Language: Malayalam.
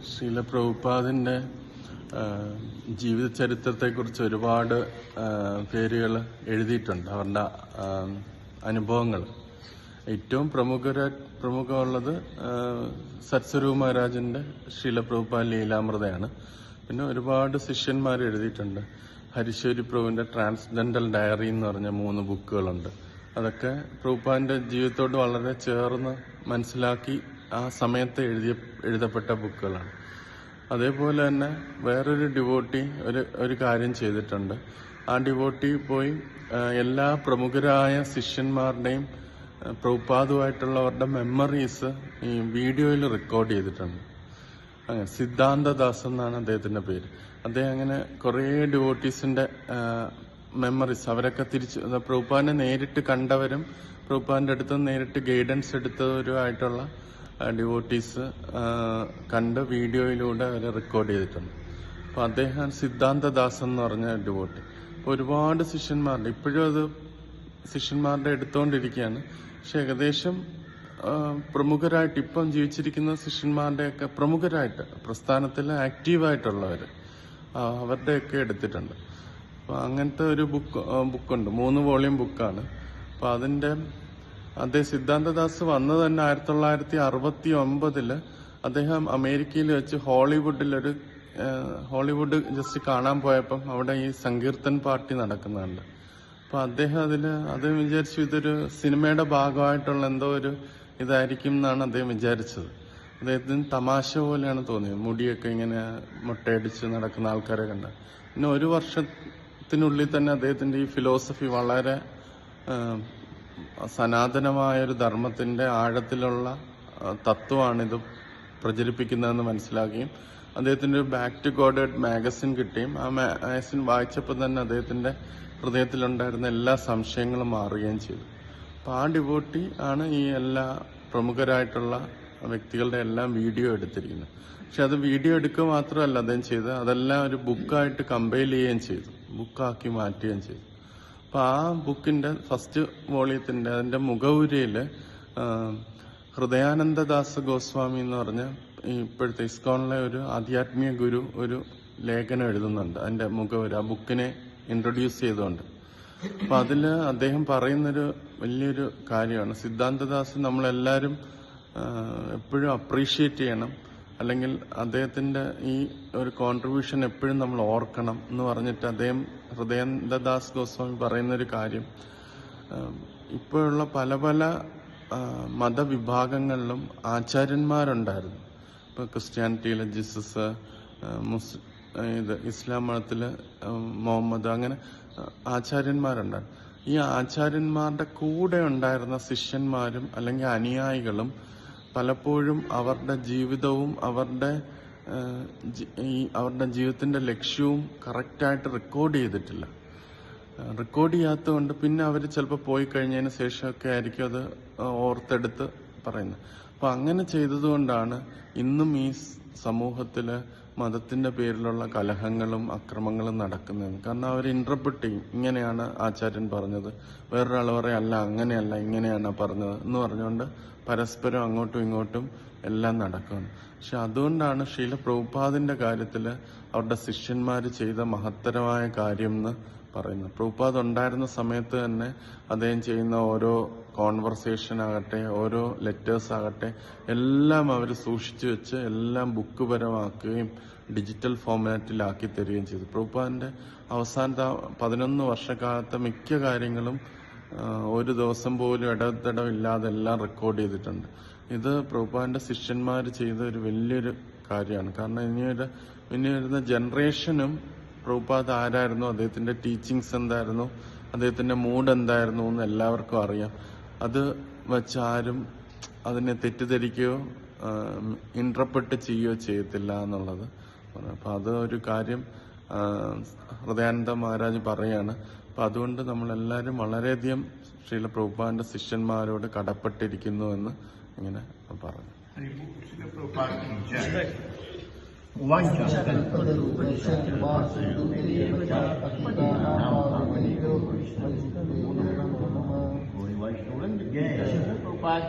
ശ്രീല പ്രഭുപാദിൻ്റെ ജീവിത ചരിത്രത്തെക്കുറിച്ച് ഒരുപാട് പേരുകൾ എഴുതിയിട്ടുണ്ട്. അവരുടെ അനുഭവങ്ങൾ ഏറ്റവും പ്രമുഖമുള്ളത് സത്സ്വരൂപ് മഹാരാജിൻ്റെ ശ്രീല പ്രഭുപാദ് ലീലാമൃതയാണ്. പിന്നെ ഒരുപാട് ശിഷ്യന്മാർ എഴുതിയിട്ടുണ്ട്. ഹരിശ്വരി പ്രഭുവിൻ്റെ ട്രാൻസ്ഡെൻഡൽ ഡയറി എന്ന് പറഞ്ഞ 3 ബുക്കുകളുണ്ട്. അതൊക്കെ പ്രഭുപാദിൻ്റെ ജീവിതത്തോട് വളരെ ചേർന്ന് മനസ്സിലാക്കി ആ സമയത്ത് എഴുതപ്പെട്ട ബുക്കുകളാണ്. അതേപോലെ തന്നെ വേറൊരു ഡിവോട്ടി ഒരു കാര്യം ചെയ്തിട്ടുണ്ട്. ആ ഡിവോട്ടി പോയി എല്ലാ പ്രമുഖരായ ശിഷ്യന്മാരുടെയും പ്രഭുപാദുമായിട്ടുള്ളവരുടെ മെമ്മറീസ് ഈ വീഡിയോയിൽ റെക്കോർഡ് ചെയ്തിട്ടുണ്ട്. സിദ്ധാന്തദാസ് എന്നാണ് അദ്ദേഹത്തിന്റെ പേര്. അദ്ദേഹം അങ്ങനെ കുറേ ഡിവോട്ടീസിന്റെ മെമ്മറീസ് അവരൊക്കെ പ്രഭുപാദിനെ നേരിട്ട് കണ്ടവരും പ്രഭുപാദിന്റെ അടുത്ത് നേരിട്ട് ഗൈഡൻസ് എടുത്തവരുമായിട്ടുള്ള ഡിവോട്ടീസ് കണ്ട് വീഡിയോയിലൂടെ അവരെ റെക്കോർഡ് ചെയ്തിട്ടുണ്ട്. അപ്പോൾ അദ്ദേഹം സിദ്ധാന്തദാസ് എന്ന് പറഞ്ഞ ഡിവോട്ടി. അപ്പോൾ ഒരുപാട് ശിഷ്യന്മാരുടെ ഇപ്പോഴും അത് ശിഷ്യന്മാരുടെ എടുത്തുകൊണ്ടിരിക്കുകയാണ്. പക്ഷെ ഏകദേശം പ്രമുഖരായിട്ട് ഇപ്പം ജീവിച്ചിരിക്കുന്ന ശിഷ്യന്മാരുടെയൊക്കെ പ്രമുഖരായിട്ട് പ്രസ്ഥാനത്തിൽ ആക്റ്റീവായിട്ടുള്ളവർ അവരുടെയൊക്കെ എടുത്തിട്ടുണ്ട്. അപ്പോൾ അങ്ങനത്തെ ഒരു ബുക്കുണ്ട്. 3 വോളിയം ബുക്കാണ്. അപ്പോൾ അദ്ദേഹം സിദ്ധാന്തദാസ് വന്നത് തന്നെ 1969 അദ്ദേഹം അമേരിക്കയിൽ വെച്ച് ഹോളിവുഡ് ജസ്റ്റ് കാണാൻ പോയപ്പം അവിടെ ഈ സങ്കീർത്തൻ പാർട്ടി നടക്കുന്നുണ്ട്. അപ്പൊ അദ്ദേഹം വിചാരിച്ചു ഇതൊരു സിനിമയുടെ ഭാഗമായിട്ടുള്ള എന്തോ ഒരു ഇതായിരിക്കും എന്നാണ് അദ്ദേഹം വിചാരിച്ചത്. അദ്ദേഹത്തിന് തമാശ പോലെയാണ് തോന്നിയത്. മുടിയൊക്കെ ഇങ്ങനെ മുട്ടയടിച്ച് നടക്കുന്ന ആൾക്കാരെ കണ്ട. പിന്നെ 1 വർഷത്തിനുള്ളിൽ തന്നെ അദ്ദേഹത്തിന്റെ ഈ ഫിലോസഫി വളരെ സനാതനമായ ഒരു ധർമ്മത്തിന്റെ ആഴത്തിലുള്ള തത്വമാണിത് പ്രചരിപ്പിക്കുന്നതെന്ന് മനസ്സിലാക്കുകയും അദ്ദേഹത്തിന്റെ ഒരു ബാക്ക് ടു ഗോഡ് മാഗസിൻ കിട്ടുകയും ആ മാഗസിൻ വായിച്ചപ്പോൾ തന്നെ അദ്ദേഹത്തിന്റെ ഹൃദയത്തിലുണ്ടായിരുന്ന എല്ലാ സംശയങ്ങളും മാറുകയും ചെയ്തു. അപ്പൊ ആ ഡിവോട്ടി ആണ് ഈ എല്ലാ പ്രമുഖരായിട്ടുള്ള വ്യക്തികളുടെ എല്ലാം വീഡിയോ എടുത്തിരിക്കുന്നത്. പക്ഷെ അത് വീഡിയോ എടുക്കുക മാത്രമല്ല അദ്ദേഹം ചെയ്തത്, അതെല്ലാം ഒരു ബുക്കായിട്ട് കമ്പൈൽ ചെയ്യുകയും ചെയ്തു, ബുക്കാക്കി മാറ്റുകയും ചെയ്തു. അപ്പൊ ആ ബുക്കിന്റെ ഫസ്റ്റ് വോളിയത്തിന്റെ അതിന്റെ മുഖവുരയില് ഹൃദയാനന്ദദാസ് ഗോസ്വാമി എന്ന് പറഞ്ഞ ഇപ്പോഴത്തെ ഇസ്കോണിലെ ഒരു ആധ്യാത്മിക ഗുരു ഒരു ലേഖനം എഴുതുന്നുണ്ട്. അതിന്റെ മുഖവുര ആ ബുക്കിനെ ഇൻട്രൊഡ്യൂസ് ചെയ്തുകൊണ്ട്. അപ്പൊ അതില് അദ്ദേഹം പറയുന്നൊരു വലിയൊരു കാര്യമാണ്, സിദ്ധാന്തദാസ് നമ്മളെല്ലാരും എപ്പോഴും അപ്രീഷിയേറ്റ് ചെയ്യണം, അല്ലെങ്കിൽ അദ്ദേഹത്തിന്റെ ഈ ഒരു കോൺട്രിബ്യൂഷൻ എപ്പോഴും നമ്മൾ ഓർക്കണം എന്ന് പറഞ്ഞിട്ട് അദ്ദേഹം ഹൃദയാനന്ദദാസ് ഗോസ്വാമി പറയുന്നൊരു കാര്യം, ഇപ്പോഴുള്ള പല പല മതവിഭാഗങ്ങളിലും ആചാര്യന്മാരുണ്ടായിരുന്നു. ഇപ്പൊ ക്രിസ്ത്യാനിറ്റിയിലെ ജീസസ്, ഇസ്ലാം മതത്തില് മുഹമ്മദ്, അങ്ങനെ ആചാര്യന്മാരുണ്ടായിരുന്നു. ഈ ആചാര്യന്മാരുടെ കൂടെ ഉണ്ടായിരുന്ന ശിഷ്യന്മാരും അല്ലെങ്കിൽ അനുയായികളും പലപ്പോഴും അവരുടെ ജീവിതവും അവരുടെ ജീവിതത്തിന്റെ ലക്ഷ്യവും കറക്റ്റായിട്ട് റെക്കോർഡ് ചെയ്തിട്ടില്ല. റെക്കോർഡ് ചെയ്യാത്തതുകൊണ്ട് പിന്നെ അവർ ചിലപ്പോൾ പോയി കഴിഞ്ഞതിന് ശേഷമൊക്കെ ആയിരിക്കും അത് ഓർത്തെടുത്ത് പറയുന്നത്. അപ്പൊ അങ്ങനെ ചെയ്തതുകൊണ്ടാണ് ഇന്നും ഈ സമൂഹത്തില് മതത്തിന്റെ പേരിലുള്ള കലഹങ്ങളും അക്രമങ്ങളും നടക്കുന്നത്. കാരണം അവർ ഇന്റർപ്രറ്റ് ചെയ്യും, ഇങ്ങനെയാണ് ആചാര്യൻ പറഞ്ഞത്, വേറൊരാൾ പറയും അല്ല അങ്ങനെയല്ല ഇങ്ങനെയാണ് പറഞ്ഞത് എന്ന് പറഞ്ഞുകൊണ്ട് പരസ്പരം അങ്ങോട്ടും ഇങ്ങോട്ടും എല്ലാം നടക്കുന്നു. പക്ഷെ അതുകൊണ്ടാണ് ശ്രീല പ്രഭുപാദിന്റെ കാര്യത്തില് അവരുടെ ശിഷ്യന്മാർ ചെയ്ത മഹത്തരമായ കാര്യം എന്ന് പറയുന്നത്. പ്രഭുപാദ് ഉണ്ടായിരുന്ന സമയത്ത് തന്നെ അദ്ദേഹം ചെയ്യുന്ന ഓരോ കോൺവെർസേഷൻ ആകട്ടെ, ഓരോ ലെറ്റേഴ്സ് ആകട്ടെ, എല്ലാം അവർ സൂക്ഷിച്ചു വെച്ച് എല്ലാം ബുക്ക് പരമാക്കുകയും ഡിജിറ്റൽ ഫോർമാറ്റിലാക്കി തരികയും ചെയ്തു. പ്രഭുപാദിന്റെ അവസാനത്തെ 11 വർഷക്കാലത്തെ മിക്ക കാര്യങ്ങളും ഒരു ദിവസം പോലും ഇടവില്ലാതെ എല്ലാം റെക്കോർഡ് ചെയ്തിട്ടുണ്ട്. ഇത് പ്രഭുപാദിന്റെ ശിഷ്യന്മാർ ചെയ്ത ഒരു വലിയൊരു കാര്യമാണ്. കാരണം ഇനി വരുന്ന ജനറേഷനും പ്രഭുപാദ് ആരായിരുന്നു, അദ്ദേഹത്തിന്റെ ടീച്ചിങ്സ് എന്തായിരുന്നു, അദ്ദേഹത്തിന്റെ മൂഡ് എന്തായിരുന്നു എന്ന് എല്ലാവർക്കും അറിയാം. അത് വെച്ച് ആരും അതിനെ തെറ്റിദ്ധരിക്കുകയോ ഇന്റർപ്രറ്റ് ചെയ്യുകയോ ചെയ്യത്തില്ല എന്നുള്ളത്. അപ്പൊ അത് ഒരു കാര്യം ഹൃദയാനന്ദ മഹാരാജ് പറയാണ്. അപ്പൊ അതുകൊണ്ട് നമ്മളെല്ലാവരും വളരെയധികം ശ്രീല പ്രഭുപാദിന്റെ ശിഷ്യന്മാരോട് കടപ്പെട്ടിരിക്കുന്നു എന്ന് ഇങ്ങനെ പറഞ്ഞു. Prabhupada